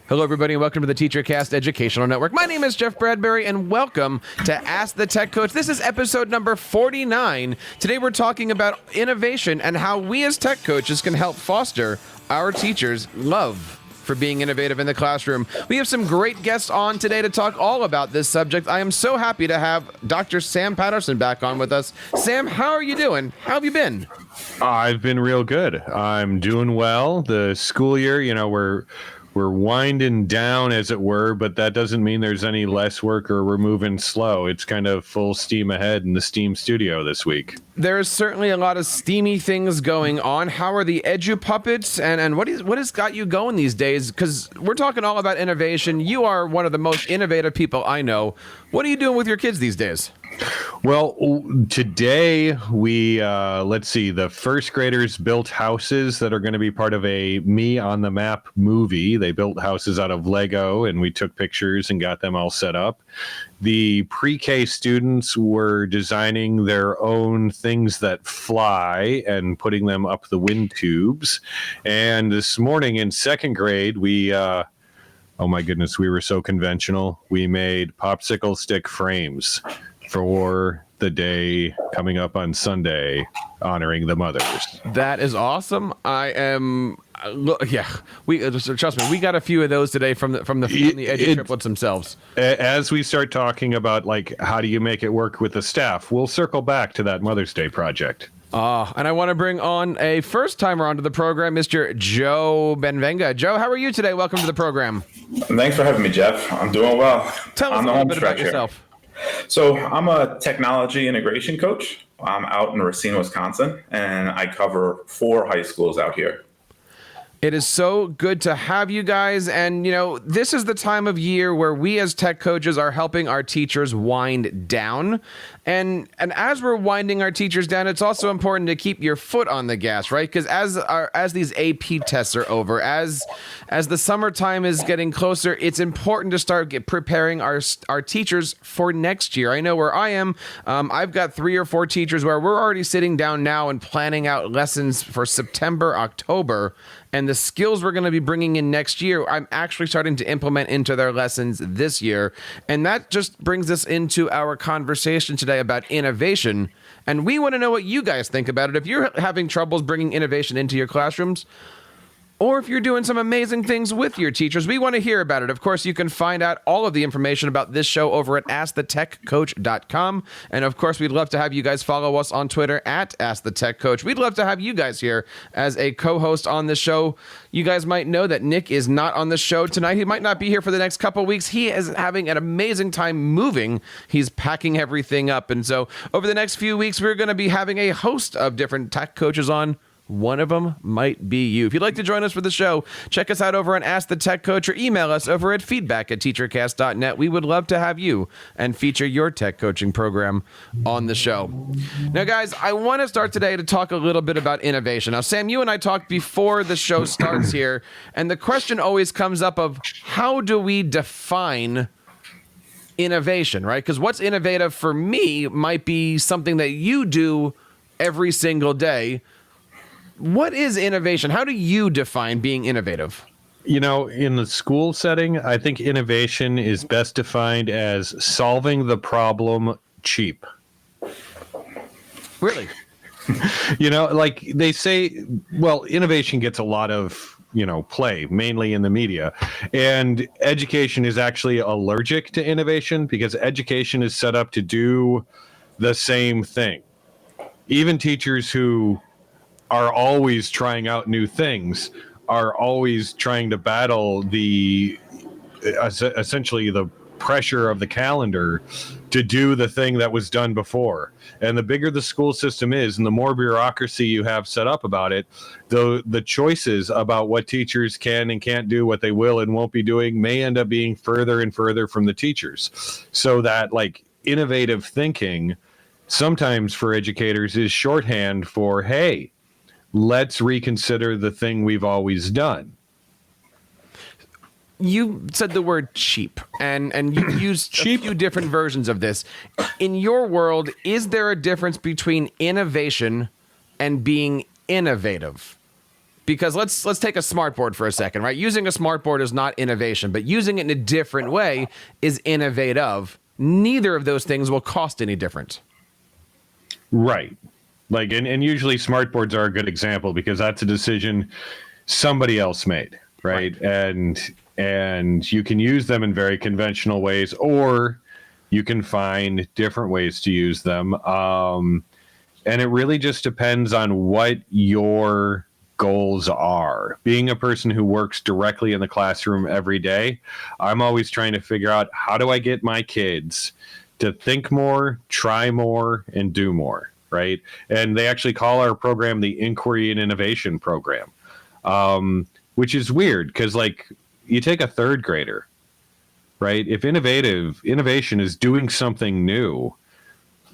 Hello, everybody, and welcome to the TeacherCast Educational Network. My name is Jeff Bradbury, and welcome to Ask the Tech Coach. This is episode number 49. Today, we're talking about innovation and how we as tech coaches can help foster our teachers' love for being innovative in the classroom. We have some great guests on today to talk all about this subject. I am so happy to have Dr. Sam Patterson back on with us. Sam, how are you doing? How have you been? I've been real good. I'm doing well. The school year, we're winding down, as it were, but that doesn't mean there's any less work or we're moving slow. It's kind of full steam ahead in the Steam studio this week. There's certainly a lot of steamy things going on. How are the edu-puppets, and what has got you going these days? Because we're talking all about innovation. You are one of the most innovative people I know. What are you doing with your kids these days? Well, today the first graders built houses that are going to be part of a Me on the Map movie. They built houses out of Lego, and we took pictures and got them all set up. The pre-K students were designing their own things that fly and putting them up the wind tubes. And this morning in second grade, oh my goodness, we were so conventional. We made popsicle stick frames for the day coming up on Sunday, honoring the mothers. That is awesome. Trust me, we got a few of those today from the Edu triplets themselves. As we start talking about how do you make it work with the staff, we'll circle back to that Mother's Day project. And I want to bring on a first-timer onto the program, Mr. Joe Benvenga. Joe, how are you today? Welcome to the program. Thanks for having me, Jeff. I'm doing well. Tell us a little bit about yourself. So I'm a technology integration coach. I'm out in Racine, Wisconsin, and I cover 4 high schools out here. It is so good to have you guys. And, this is the time of year where we as tech coaches are helping our teachers wind down. And as we're winding our teachers down, it's also important to keep your foot on the gas, right? Because as these AP tests are over, as the summertime is getting closer, it's important to start preparing our teachers for next year. I know where I am. I've got 3 or 4 teachers where we're already sitting down now and planning out lessons for September, October. And the skills we're going to be bringing in next year, I'm actually starting to implement into their lessons this year. And that just brings us into our conversation today about innovation. And we want to know what you guys think about it. If you're having troubles bringing innovation into your classrooms, or if you're doing some amazing things with your teachers, we want to hear about it. Of course, you can find out all of the information about this show over at AskTheTechCoach.com. And of course, we'd love to have you guys follow us on Twitter at AskTheTechCoach. We'd love to have you guys here as a co-host on the show. You guys might know that Nick is not on the show tonight. He might not be here for the next couple of weeks. He is having an amazing time moving. He's packing everything up. And so over the next few weeks, we're going to be having a host of different tech coaches on. One of them might be you. If you'd like to join us for the show, check us out over on Ask the Tech Coach or email us over at feedback@teachercast.net. We would love to have you and feature your tech coaching program on the show. Now, guys, I want to start today to talk a little bit about innovation. Now, Sam, you and I talked before the show starts here, and the question always comes up of how do we define innovation, right? Because what's innovative for me might be something that you do every single day. What is innovation? How do you define being innovative? In the school setting, I think innovation is best defined as solving the problem cheap. Really? Like they say, well, innovation gets a lot of, play, mainly in the media. And education is actually allergic to innovation because education is set up to do the same thing. Even teachers who are always trying out new things, are always trying to battle essentially the pressure of the calendar to do the thing that was done before. And the bigger the school system is and the more bureaucracy you have set up about it, the choices about what teachers can and can't do, what they will and won't be doing may end up being further and further from the teachers. So that innovative thinking sometimes for educators is shorthand for, hey, let's reconsider the thing we've always done. You said the word cheap, and you used a few different versions of this. In your world, is there a difference between innovation and being innovative? Because let's take a smartboard for a second, right? Using a smartboard is not innovation, but using it in a different way is innovative. Neither of those things will cost any different. Right. Like, and usually smartboards are a good example because that's a decision somebody else made, right? And you can use them in very conventional ways, or you can find different ways to use them. And it really just depends on what your goals are. Being a person who works directly in the classroom every day, I'm always trying to figure out, how do I get my kids to think more, try more, and do more, right? And they actually call our program the Inquiry and Innovation Program, which is weird because, like, you take a third grader, right? If innovation is doing something new,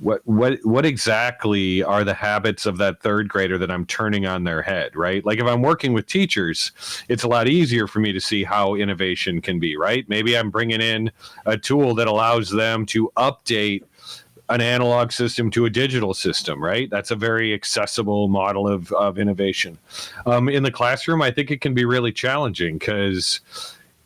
what exactly are the habits of that third grader that I'm turning on their head, right? Like, if I'm working with teachers, it's a lot easier for me to see how innovation can be, right? Maybe I'm bringing in a tool that allows them to update an analog system to a digital system, right? That's a very accessible model of innovation. In the classroom, I think it can be really challenging because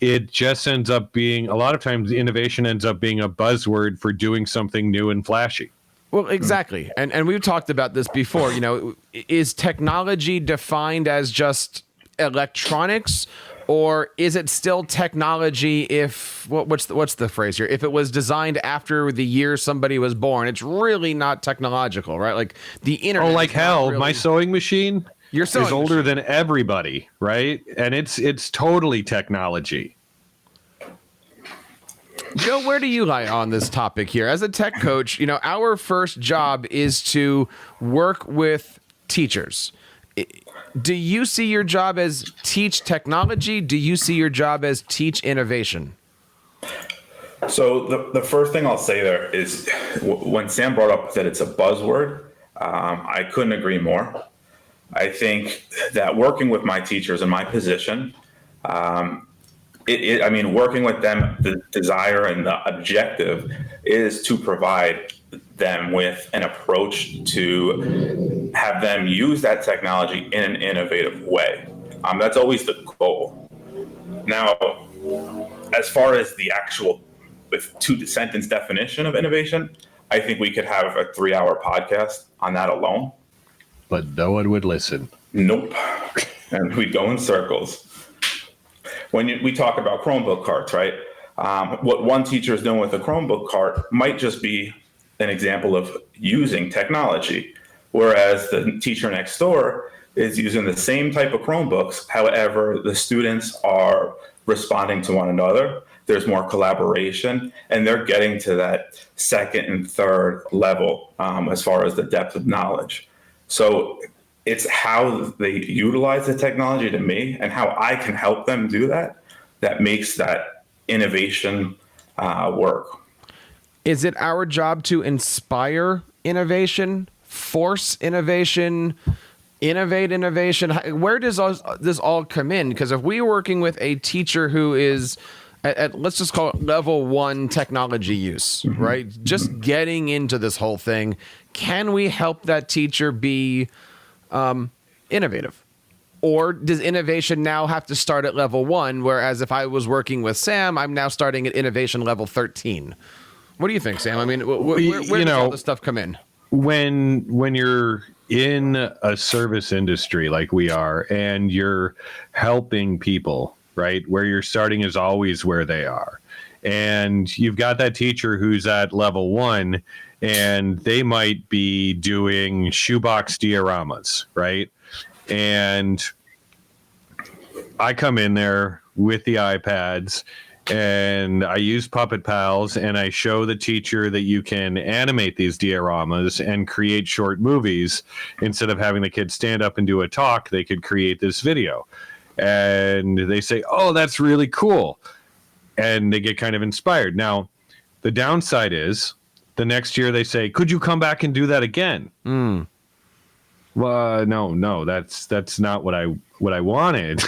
it just ends up being, a lot of times innovation ends up being a buzzword for doing something new and flashy. Well, exactly. And we've talked about this before. You know, is technology defined as just electronics, or is it still technology if, what's the phrase here? If it was designed after the year somebody was born, it's really not technological, right? Like the internet. Oh, like hell, really, my sewing machine is older than everybody, right? And it's totally technology. Joe, where do you lie on this topic here? As a tech coach, you know, our first job is to work with teachers. Do you see your job as teach technology? Do you see your job as teach innovation? So the first thing I'll say there is when Sam brought up that it's a buzzword, I couldn't agree more. I think that working with my teachers in my position, working with them, the desire and the objective is to provide them with an approach to have them use that technology in an innovative way. That's always the goal. Now, as far as the actual two-sentence definition of innovation, I think we could have a 3-hour podcast on that alone. But no one would listen. Nope. And we'd go in circles. When we talk about Chromebook carts, right? What one teacher is doing with a Chromebook cart might just be an example of using technology, whereas the teacher next door is using the same type of Chromebooks. However, the students are responding to one another. There's more collaboration, and they're getting to that second and third level as far as the depth of knowledge. So it's how they utilize the technology to me and how I can help them do that makes that innovation work. Is it our job to inspire innovation, force innovation, innovate innovation? Where does this all come in? Because if we're working with a teacher who is at let's just call it level 1 technology use, right? Just getting into this whole thing, can we help that teacher be innovative? Or does innovation now have to start at level 1? Whereas if I was working with Sam, I'm now starting at innovation level 13. What do you think, Sam? I mean, where does all this stuff come in? When you're in a service industry like we are, and you're helping people, right? Where you're starting is always where they are. And you've got that teacher who's at level 1, and they might be doing shoebox dioramas, right? And I come in there with the iPads, and I use Puppet Pals, and I show the teacher that you can animate these dioramas and create short movies. Instead of having the kids stand up and do a talk, they could create this video. And they say, oh, that's really cool. And they get kind of inspired. Now, the downside is the next year they say, could you come back and do that again? Well, no, that's not what I wanted.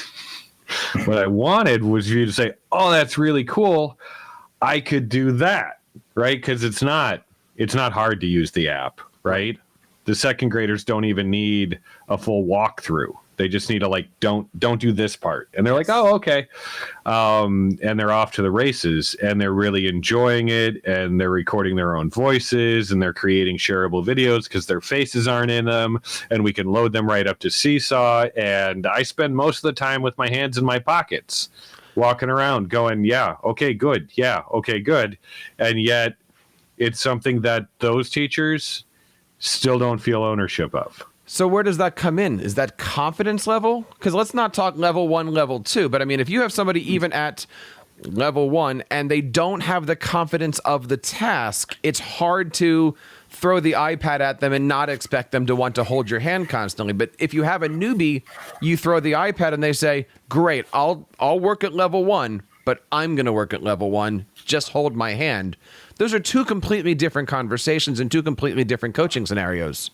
What I wanted was you to say, oh, that's really cool. I could do that, right? Because it's not hard to use the app, right? The second graders don't even need a full walkthrough, They just need to like, don't do this part. And they're like, oh, okay. And they're off to the races, and they're really enjoying it, and they're recording their own voices, and they're creating shareable videos because their faces aren't in them, and we can load them right up to Seesaw. And I spend most of the time with my hands in my pockets, walking around going, yeah, okay, good. Yeah, okay, good. And yet it's something that those teachers still don't feel ownership of. So where does that come in? Is that confidence level? Because let's not talk level 1, level 2. But I mean, if you have somebody even at level 1 and they don't have the confidence of the task, it's hard to throw the iPad at them and not expect them to want to hold your hand constantly. But if you have a newbie, you throw the iPad and they say, great, I'll work at level 1, but I'm going to work at level 1. Just hold my hand. Those are two completely different conversations and two completely different coaching scenarios.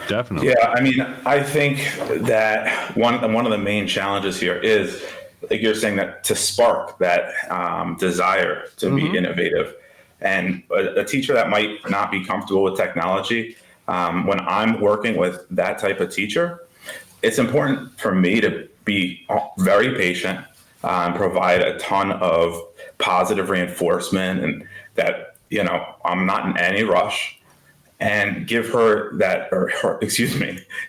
Definitely. Yeah, I mean, I think that one of the main challenges here is, like you're saying, that to spark that desire to be innovative. And a teacher that might not be comfortable with technology, when I'm working with that type of teacher, it's important for me to be very patient, provide a ton of positive reinforcement, and that, you know, I'm not in any rush, and give her that,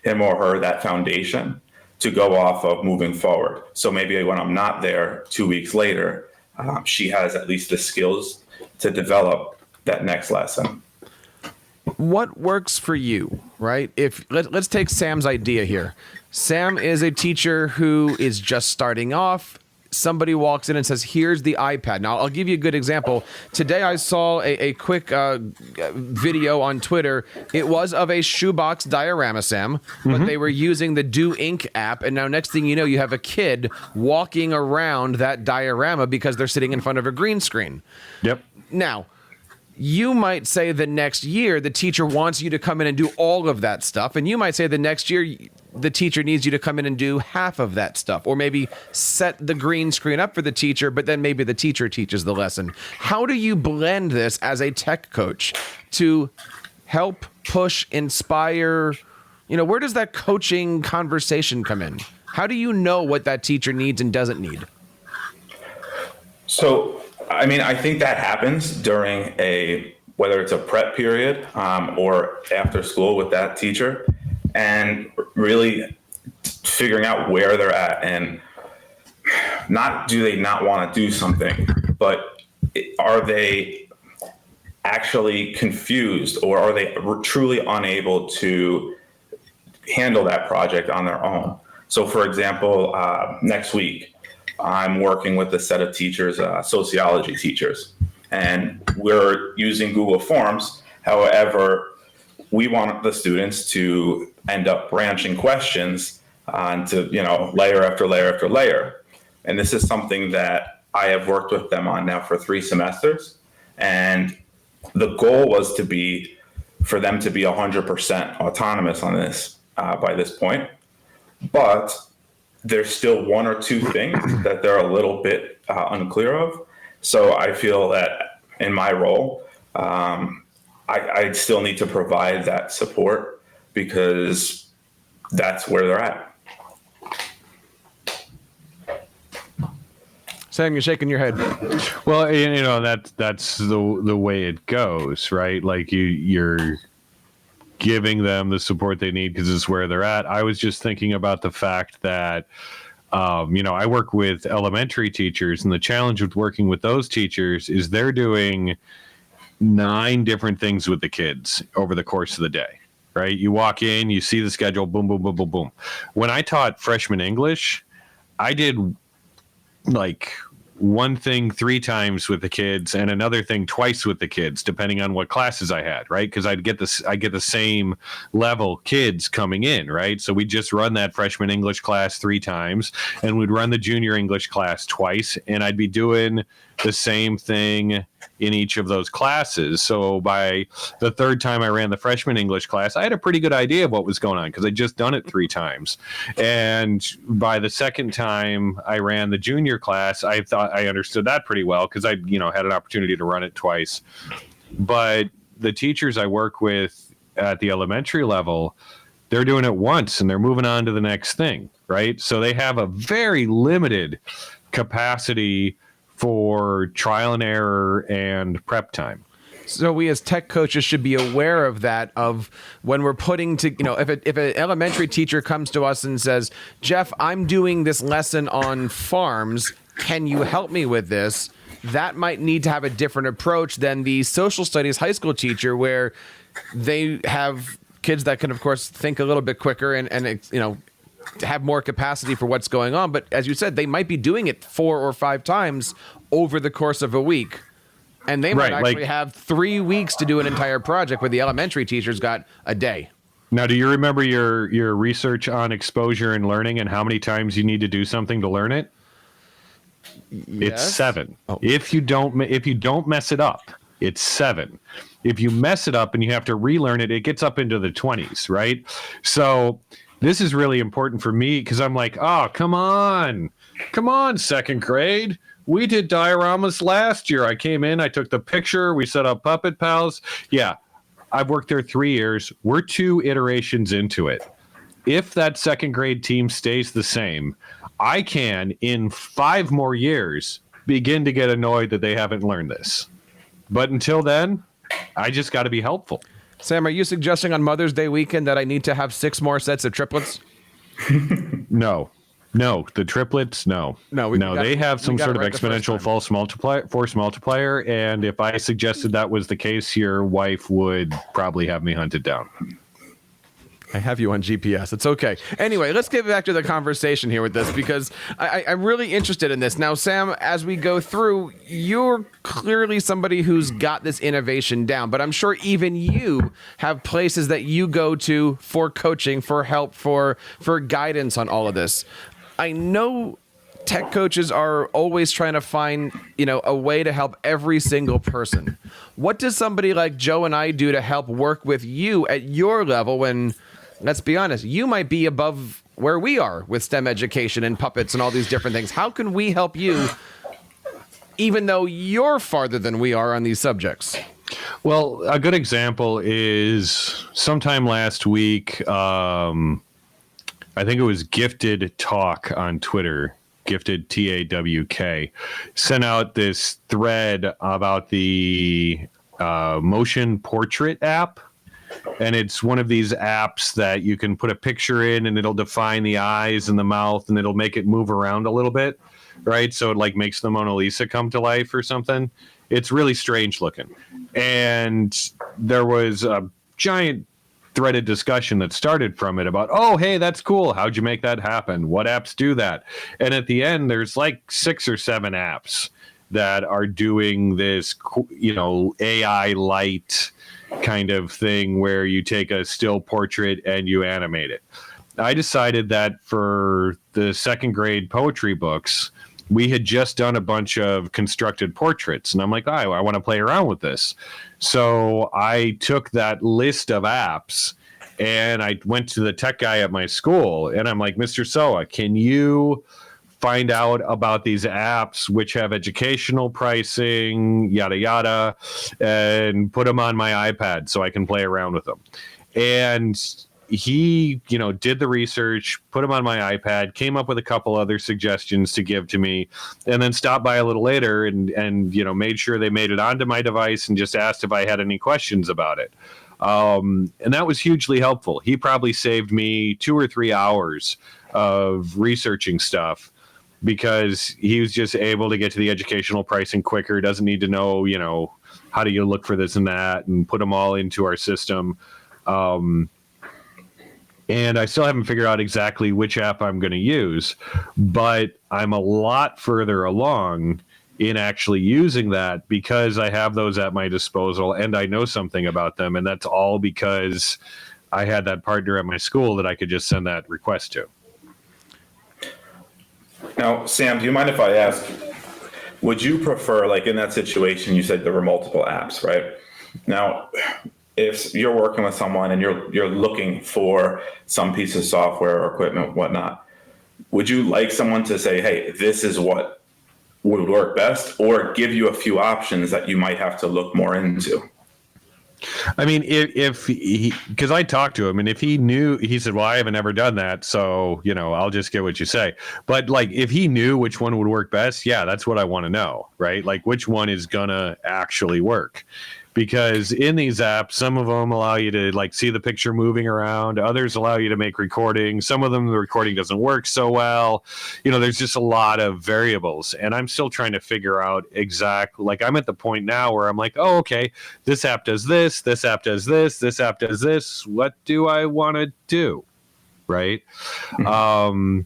him or her, that foundation to go off of moving forward. So maybe when I'm not there 2 weeks later, she has at least the skills to develop that next lesson. What works for you, right? If let's take Sam's idea here. Sam is a teacher who is just starting off. Somebody walks in and says, here's the iPad. Now, I'll give you a good example. Today, I saw a quick video on Twitter. It was of a shoebox diorama, Sam, but they were using the Do Ink app. And now, next thing you know, you have a kid walking around that diorama because they're sitting in front of a green screen. Yep. Now, you might say the next year the teacher wants you to come in and do all of that stuff. And you might say the next year the teacher needs you to come in and do half of that stuff. Or maybe set the green screen up for the teacher, but then maybe the teacher teaches the lesson. How do you blend this as a tech coach to help, push, inspire? You know, where does that coaching conversation come in? How do you know what that teacher needs and doesn't need? So, I mean, I think that happens during whether it's a prep period or after school with that teacher, and really figuring out where they're at, and do they not want to do something, but are they actually confused, or are they truly unable to handle that project on their own? So, for example, next week, I'm working with a set of teachers, sociology teachers, and we're using Google Forms. However, we want the students to end up branching questions onto, layer after layer after layer. And this is something that I have worked with them on now for 3 semesters. And the goal was for them to be 100% autonomous on this by this point. But there's still 1 or 2 things that they're a little bit unclear of. So I feel that in my role, I still need to provide that support because that's where they're at. Sam, you're shaking your head. Well, that's the way it goes, right? Like you're giving them the support they need because it's where they're at. I was just thinking about the fact that, I work with elementary teachers, and the challenge with working with those teachers is they're doing 9 different things with the kids over the course of the day, right? You walk in, you see the schedule, boom, boom, boom, boom, boom. When I taught freshman English, I did like one thing 3 times with the kids and another thing twice with the kids, depending on what classes I had, right? Because I get the same level kids coming in, right? So we just run that freshman English class 3 times, and we'd run the junior English class twice, and I'd be doing the same thing in each of those classes. So by the 3rd time I ran the freshman English class, I had a pretty good idea of what was going on because I'd just done it 3 times. And by the 2nd time I ran the junior class, I thought I understood that pretty well because I, had an opportunity to run it twice. But the teachers I work with at the elementary level, they're doing it once and they're moving on to the next thing, right? So they have a very limited capacity for trial and error and prep time. So we as tech coaches should be aware of that, of when we're putting to, if an elementary teacher comes to us and says, Jeff, I'm doing this lesson on farms. Can you help me with this? That might need to have a different approach than the social studies high school teacher, where they have kids that can, of course, think a little bit quicker and have more capacity for what's going on. But as you said, they might be doing it 4 or 5 times over the course of a week. And they might actually have 3 weeks to do an entire project, where the elementary teacher's got a day. Now, do you remember your research on exposure and learning and how many times you need to do something to learn it? Yes. It's 7. Oh. If you don't mess it up, it's 7. If you mess it up and you have to relearn it, it gets up into the 20s, right? So this is really important for me, because I'm like, oh, come on, second grade. We did dioramas last year. I came in, I took the picture, we set up Puppet Pals. Yeah, I've worked there 3 years. We're 2 iterations into it. If that second grade team stays the same, I can, in 5 more years, begin to get annoyed that they haven't learned this. But until then, I just got to be helpful. Sam, are you suggesting on Mother's Day weekend that I need to have 6 more sets of triplets? No, the triplets, no. They have some sort of exponential force multiplier, and if I suggested that was the case, your wife would probably have me hunted down. I have you on GPS. It's okay. Anyway, let's get back to the conversation here with this, because I'm really interested in this. Now, Sam, as we go through, you're clearly somebody who's got this innovation down, but I'm sure even you have places that you go to for coaching, for help, for guidance on all of this. I know tech coaches are always trying to find, a way to help every single person. What does somebody like Joe and I do to help work with you at your level when, let's be honest, you might be above where we are with STEM education and puppets and all these different things? How can we help you, even though you're farther than we are on these subjects? Well, a good example is sometime last week, I think it was Gifted Talk on Twitter, Gifted TAWK, sent out this thread about the motion portrait app. And it's one of these apps that you can put a picture in and it'll define the eyes and the mouth and it'll make it move around a little bit, right? So it like makes the Mona Lisa come to life or something. It's really strange looking. And there was a giant threaded discussion that started from it about, oh, hey, that's cool. How'd you make that happen? What apps do that? And at the end, there's like 6 or 7 apps that are doing this, AI light kind of thing where you take a still portrait and you animate it. I decided that for the second grade poetry books, we had just done a bunch of constructed portraits. And I'm like, I want to play around with this. So I took that list of apps and I went to the tech guy at my school and I'm like, Mr. Soa, can you find out about these apps which have educational pricing, yada, yada, and put them on my iPad so I can play around with them. And he, did the research, put them on my iPad, came up with a couple other suggestions to give to me, and then stopped by a little later and made sure they made it onto my device and just asked if I had any questions about it. And that was hugely helpful. He probably saved me 2 or 3 hours of researching stuff because he was just able to get to the educational pricing quicker, doesn't need to know, how do you look for this and that and put them all into our system. And I still haven't figured out exactly which app I'm going to use, but I'm a lot further along in actually using that because I have those at my disposal and I know something about them. And that's all because I had that partner at my school that I could just send that request to. Now, Sam, do you mind if I ask, would you prefer, like in that situation, you said there were multiple apps, right? Now, if you're working with someone and you're looking for some piece of software or equipment, whatnot, would you like someone to say, hey, this is what would work best, or give you a few options that you might have to look more into? I mean, if he, because I talked to him, and if he knew, he said, well, I haven't ever done that. So, I'll just get what you say. But like, if he knew which one would work best, yeah, that's what I want to know, right? Like, which one is going to actually work? Because in these apps, some of them allow you to like see the picture moving around. Others allow you to make recordings. Some of them, the recording doesn't work so well. There's just a lot of variables. And I'm still trying to figure out exactly, like I'm at the point now where I'm like, oh, okay, this app does this. This app does this. This app does this. What do I want to do? Right. But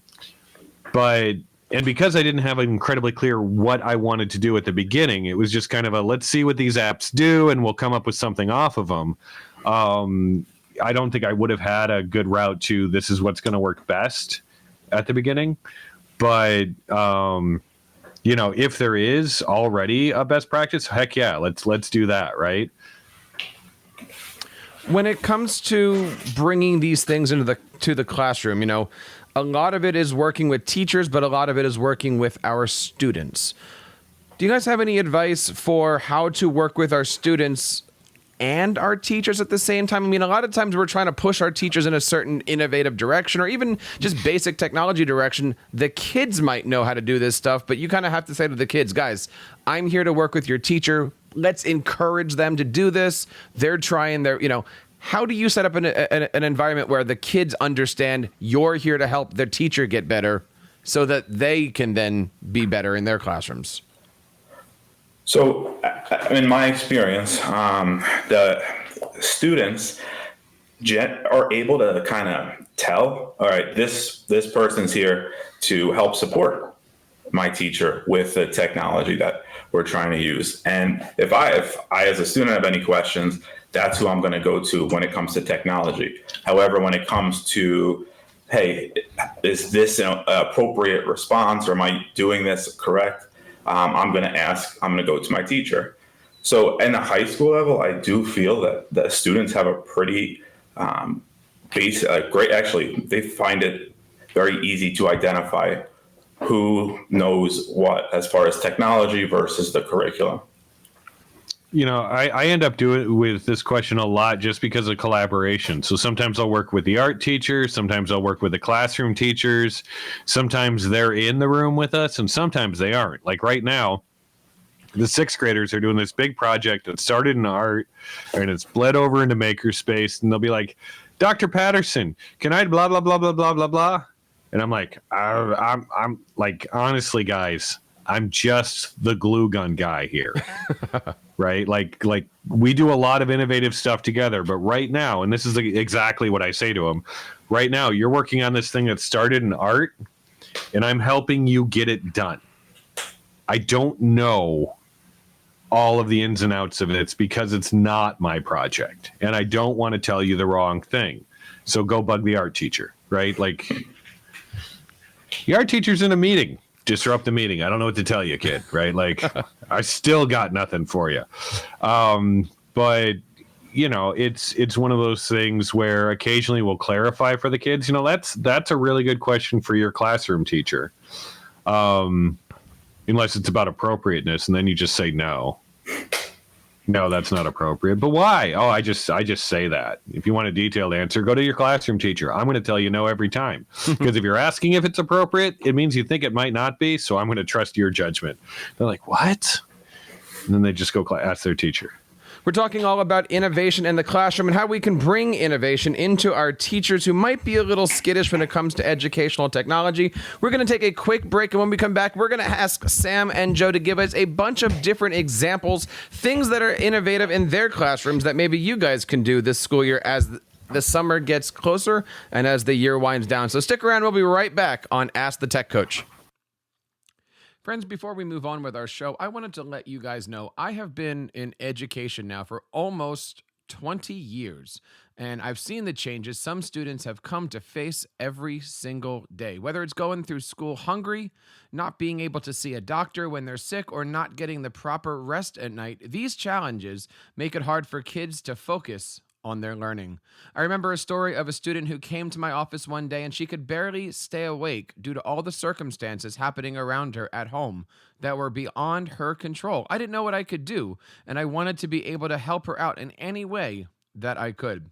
and because I didn't have incredibly clear what I wanted to do at the beginning, it was just kind of a let's see what these apps do and we'll come up with something off of them. I don't think I would have had a good route to this is what's going to work best at the beginning. But, if there is already a best practice, heck yeah, let's do that, right? When it comes to bringing these things into the classroom, a lot of it is working with teachers, but a lot of it is working with our students. Do you guys have any advice for how to work with our students and our teachers at the same time? I mean, a lot of times we're trying to push our teachers in a certain innovative direction or even just basic technology direction. The kids might know how to do this stuff, but you kind of have to say to the kids, guys, I'm here to work with your teacher. Let's encourage them to do this. They're trying their, how do you set up an environment where the kids understand you're here to help their teacher get better so that they can then be better in their classrooms? So in my experience, the students are able to kind of tell, all right, this person's here to help support my teacher with the technology that we're trying to use. And if I as a student have any questions, that's who I'm going to go to when it comes to technology. However, when it comes to, hey, is this an appropriate response or am I doing this correct? I'm going to go to my teacher. So in the high school level, I do feel that the students have a pretty great, actually, they find it very easy to identify who knows what as far as technology versus the curriculum. I end up doing with this question a lot just because of collaboration. So sometimes I'll work with the art teachers, sometimes I'll work with the classroom teachers, sometimes they're in the room with us, and sometimes they aren't. Like right now, the sixth graders are doing this big project that started in art and it's bled over into makerspace, and they'll be like, Dr. Patterson, can I blah, blah, blah, blah, blah, blah, blah? And I'm like, I'm like, honestly, guys, I'm just the glue gun guy here. Right? Like we do a lot of innovative stuff together, but right now, and this is exactly what I say to them, right now, you're working on this thing that started in art and I'm helping you get it done. I don't know all of the ins and outs of it. It's because it's not my project and I don't want to tell you the wrong thing. So go bug the art teacher, right? Like the art teacher's in a meeting. Disrupt the meeting. I don't know what to tell you, kid, right? Like I still got nothing for you. But it's one of those things where occasionally we'll clarify for the kids, that's a really good question for your classroom teacher. Unless it's about appropriateness and then you just say no, that's not appropriate. But why? Oh, I just say that. If you want a detailed answer, go to your classroom teacher. I'm going to tell you no every time. Because if you're asking if it's appropriate, it means you think it might not be. So I'm going to trust your judgment. They're like, what? And then they just go ask their teacher. We're talking all about innovation in the classroom and how we can bring innovation into our teachers who might be a little skittish when it comes to educational technology. We're going to take a quick break, and when we come back, we're going to ask Sam and Joe to give us a bunch of different examples, things that are innovative in their classrooms that maybe you guys can do this school year as the summer gets closer and as the year winds down. So stick around. We'll be right back on Ask the Tech Coach. Friends, before we move on with our show, I wanted to let you guys know I have been in education now for almost 20 years, and I've seen the changes some students have come to face every single day, whether it's going through school hungry, not being able to see a doctor when they're sick, or not getting the proper rest at night. These challenges make it hard for kids to focus on their learning. I remember a story of a student who came to my office one day and she could barely stay awake due to all the circumstances happening around her at home that were beyond her control. I didn't know what I could do, and I wanted to be able to help her out in any way that I could.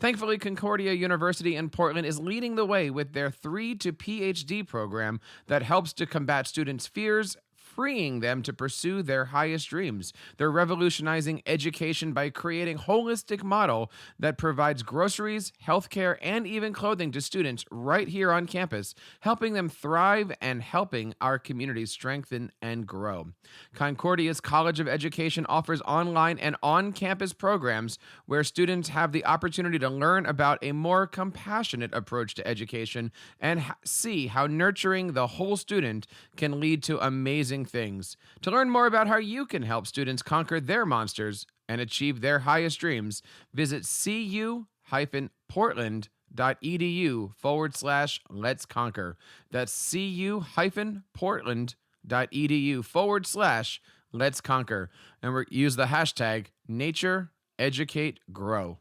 Thankfully, Concordia University in Portland is leading the way with their 3 to PhD program that helps to combat students' fears, freeing them to pursue their highest dreams. They're revolutionizing education by creating a holistic model that provides groceries, healthcare, and even clothing to students right here on campus, helping them thrive and helping our communities strengthen and grow. Concordia's College of Education offers online and on-campus programs where students have the opportunity to learn about a more compassionate approach to education and see how nurturing the whole student can lead to amazing things. To learn more about how you can help students conquer their monsters and achieve their highest dreams, visit cu-portland.edu/let's conquer. That's cu-portland.edu/let's conquer. And use the hashtag #NatureEducateGrow.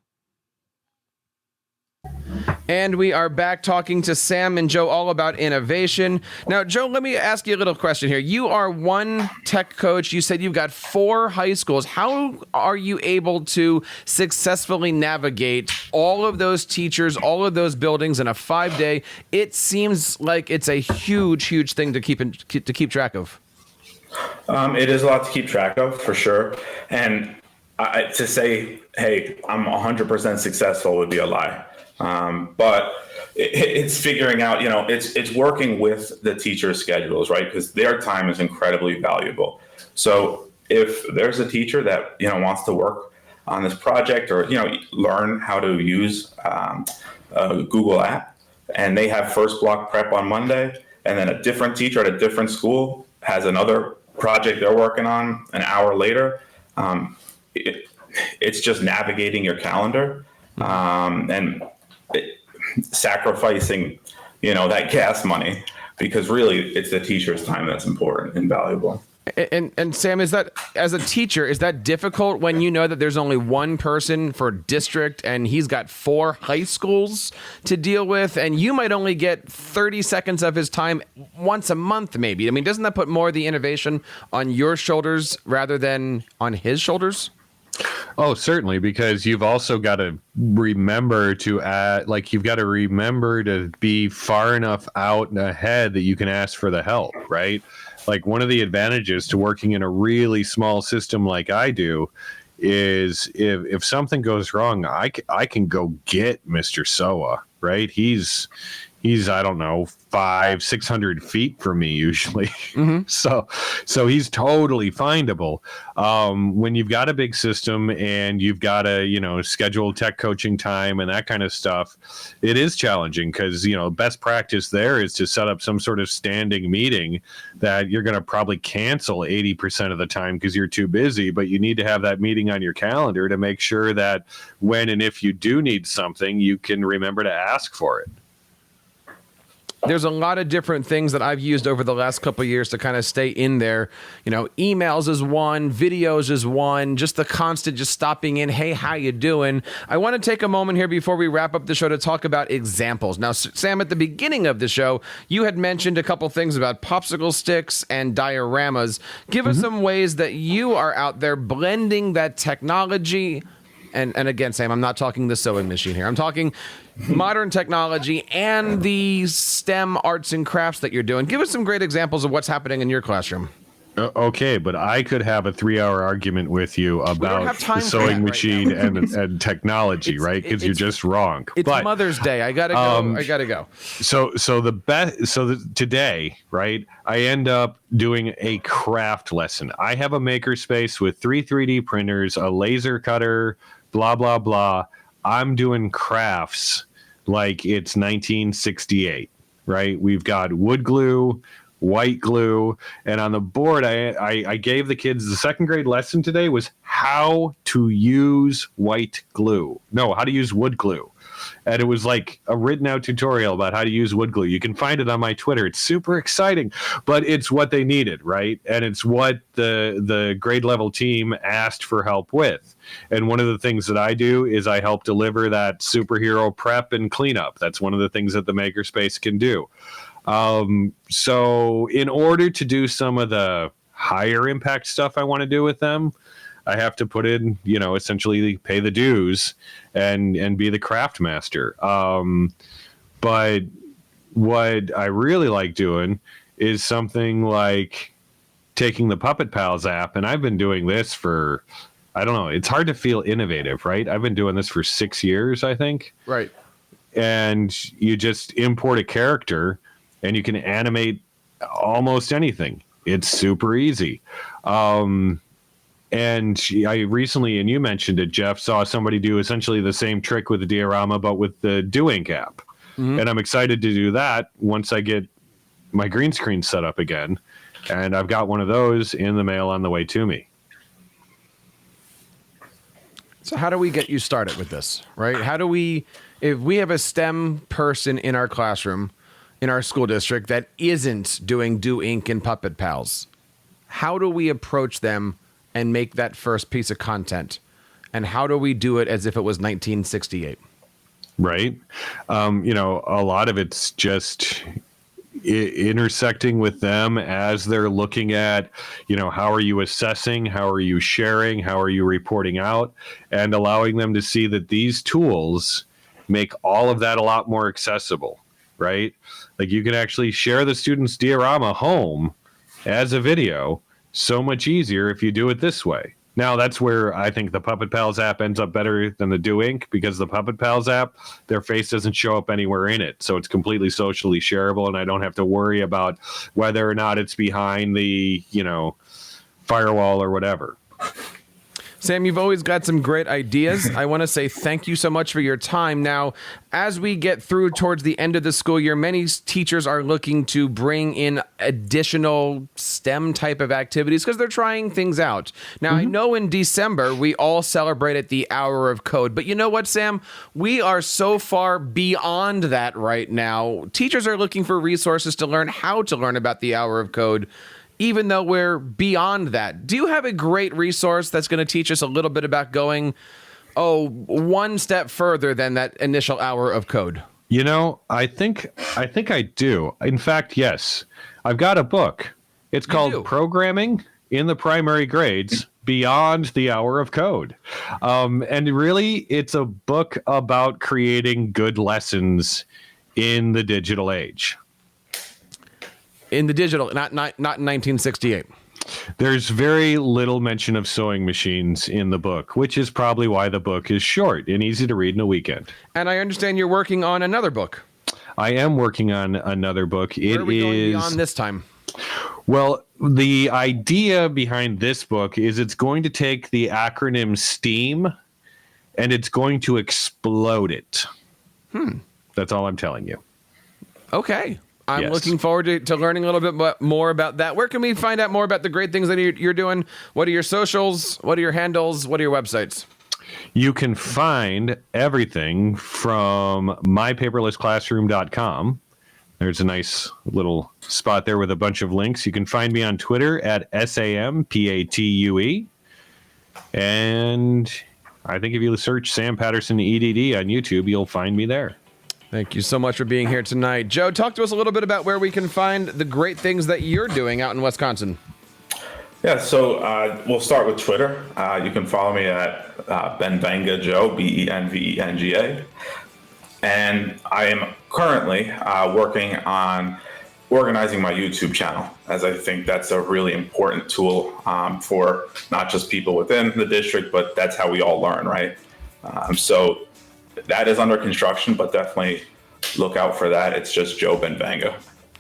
And we are back talking to Sam and Joe all about innovation. Now, Joe, let me ask you a little question here. You are one tech coach. You said you've got 4 high schools. How are you able to successfully navigate all of those teachers, all of those buildings in a 5-day? It seems like it's a huge, huge thing to keep track of. It is a lot to keep track of, for sure. And to say, hey, I'm 100% successful would be a lie. But it's figuring out, it's working with the teacher's schedules, right? Because their time is incredibly valuable. So if there's a teacher that, wants to work on this project or, learn how to use a Google app, and they have first block prep on Monday, and then a different teacher at a different school has another project they're working on an hour later, it's just navigating your calendar. And sacrificing, that gas money, because really it's the teacher's time that's important and valuable. And Sam, is that, as a teacher, is that difficult when you know that there's only one person for district and he's got 4 high schools to deal with, and you might only get 30 seconds of his time once a month, maybe? I mean, doesn't that put more of the innovation on your shoulders rather than on his shoulders? Oh, certainly, because you've also got to remember to be far enough out and ahead that you can ask for the help, right? Like, one of the advantages to working in a really small system like I do is if something goes wrong, I can go get Mr. Soa, right? He's I don't know, 500-600 feet from me usually. Mm-hmm. So he's totally findable. When you've got a big system and you've got to, schedule tech coaching time and that kind of stuff, it is challenging because, best practice there is to set up some sort of standing meeting that you're going to probably cancel 80% of the time because you're too busy, but you need to have that meeting on your calendar to make sure that when and if you do need something, you can remember to ask for it. There's a lot of different things that I've used over the last couple of years to kind of stay in there. Emails is one, videos is one, just the constant just stopping in. Hey, how you doing? I want to take a moment here before we wrap up the show to talk about examples. Now, Sam, at the beginning of the show, you had mentioned a couple things about popsicle sticks and dioramas. Give us some ways that you are out there blending that technology. And again, Sam, I'm not talking the sewing machine here. I'm talking modern technology and the STEM arts and crafts that you're doing. Give us some great examples of what's happening in your classroom. Okay, but I could have a 3-hour argument with you about the sewing machine and technology, right? Because you're just wrong. It's Mother's Day. I gotta go. So today, right? I end up doing a craft lesson. I have a makerspace with 3 3D printers, a laser cutter, blah blah blah. I'm doing crafts like it's 1968, right? We've got wood glue, white glue, and on the board I gave the kids the 2nd grade lesson today was how to use how to use wood glue. And it was like a written out tutorial about how to use wood glue. You can find it on my Twitter. It's super exciting, but it's what they needed, right? And it's what the grade level team asked for help with. And one of the things that I do is I help deliver that superhero prep and cleanup. That's one of the things that the Makerspace can do. So in order to do some of the higher impact stuff I want to do with them, I have to put in, essentially pay the dues and be the craft master. But what I really like doing is something like taking the Puppet Pals app, and I've been doing this for, I don't know, it's hard to feel innovative, right? I've been doing this for 6 years, I think. Right. And you just import a character and you can animate almost anything. It's super easy. And I recently, and you mentioned it, Jeff, saw somebody do essentially the same trick with the diorama, but with the Do Ink app. Mm-hmm. And I'm excited to do that once I get my green screen set up again. And I've got one of those in the mail on the way to me. So how do we get you started with this, right? How do we, if we have a STEM person in our classroom, in our school district that isn't doing Do Ink and Puppet Pals, how do we approach them and make that first piece of content? And how do we do it as if it was 1968? Right. A lot of it's just intersecting with them as they're looking at, how are you assessing? How are you sharing? How are you reporting out? And allowing them to see that these tools make all of that a lot more accessible, right? Like you can actually share the student's diorama home as a video so much easier if you do it this way. Now, that's where I think the Puppet Pals app ends up better than the Do Ink, because the Puppet Pals app, their face doesn't show up anywhere in it. So it's completely socially shareable, and I don't have to worry about whether or not it's behind the, firewall or whatever. Sam, you've always got some great ideas. I want to say thank you so much for your time. Now, as we get through towards the end of the school year, many teachers are looking to bring in additional STEM type of activities because they're trying things out. Now, I know in December, we all celebrated the Hour of Code. But you know what, Sam? We are so far beyond that right now. Teachers are looking for resources to learn how to learn about the Hour of Code, even though we're beyond that. Do you have a great resource that's going to teach us a little bit about going, one step further than that initial Hour of Code? I think I do. In fact, yes. I've got a book. It's called Programming in the Primary Grades Beyond the Hour of Code. And really, it's a book about creating good lessons in the digital age. In the digital, not in 1968. There's very little mention of sewing machines in the book, which is probably why the book is short and easy to read in a weekend. And I understand you're working on another book. I am working on another book. Where are we going beyond this time? Well, the idea behind this book is it's going to take the acronym STEAM and it's going to explode it. That's all I'm telling you. Okay. I'm looking forward to learning a little bit more about that. Where can we find out more about the great things that you're doing? What are your socials? What are your handles? What are your websites? You can find everything from mypaperlessclassroom.com. There's a nice little spot there with a bunch of links. You can find me on Twitter at SAMPATUE. And I think if you search Sam Patterson EDD on YouTube, you'll find me there. Thank you so much for being here tonight. Joe, talk to us a little bit about where we can find the great things that you're doing out in Wisconsin. Yeah, so we'll start with Twitter. You can follow me at Benvenga Joe, BENVENGA. And I am currently working on organizing my YouTube channel, as I think that's a really important tool for not just people within the district, but that's how we all learn, right? So that is under construction, but definitely look out for that. It's just Joe Benvenga.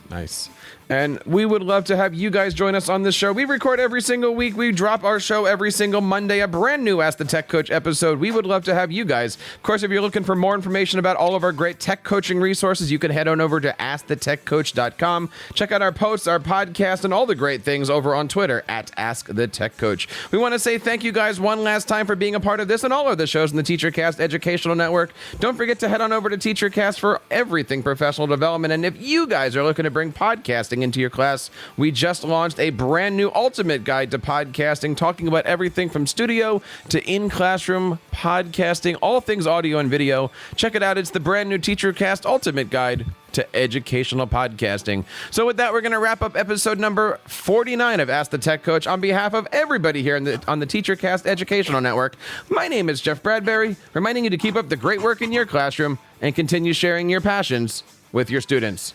Nice. And we would love to have you guys join us on this show. We record every single week. We drop our show every single Monday, a brand new Ask the Tech Coach episode. We would love to have you guys. Of course, if you're looking for more information about all of our great tech coaching resources, you can head on over to AskTheTechCoach.com. Check out our posts, our podcast, and all the great things over on Twitter at Ask the Tech Coach. We want to say thank you guys one last time for being a part of this and all of the shows in the TeacherCast Educational Network. Don't forget to head on over to TeacherCast for everything professional development. And if you guys are looking to bring podcasting into your class, we just launched a brand new ultimate guide to podcasting, talking about everything from studio to in-classroom podcasting, all things audio and video. Check it out. It's the brand new TeacherCast Ultimate Guide to Educational Podcasting. So with that, we're going to wrap up episode number 49 of Ask the Tech Coach. On behalf of everybody here on the TeacherCast Educational Network, my name is Jeff Bradbury, reminding you to keep up the great work in your classroom and continue sharing your passions with your students.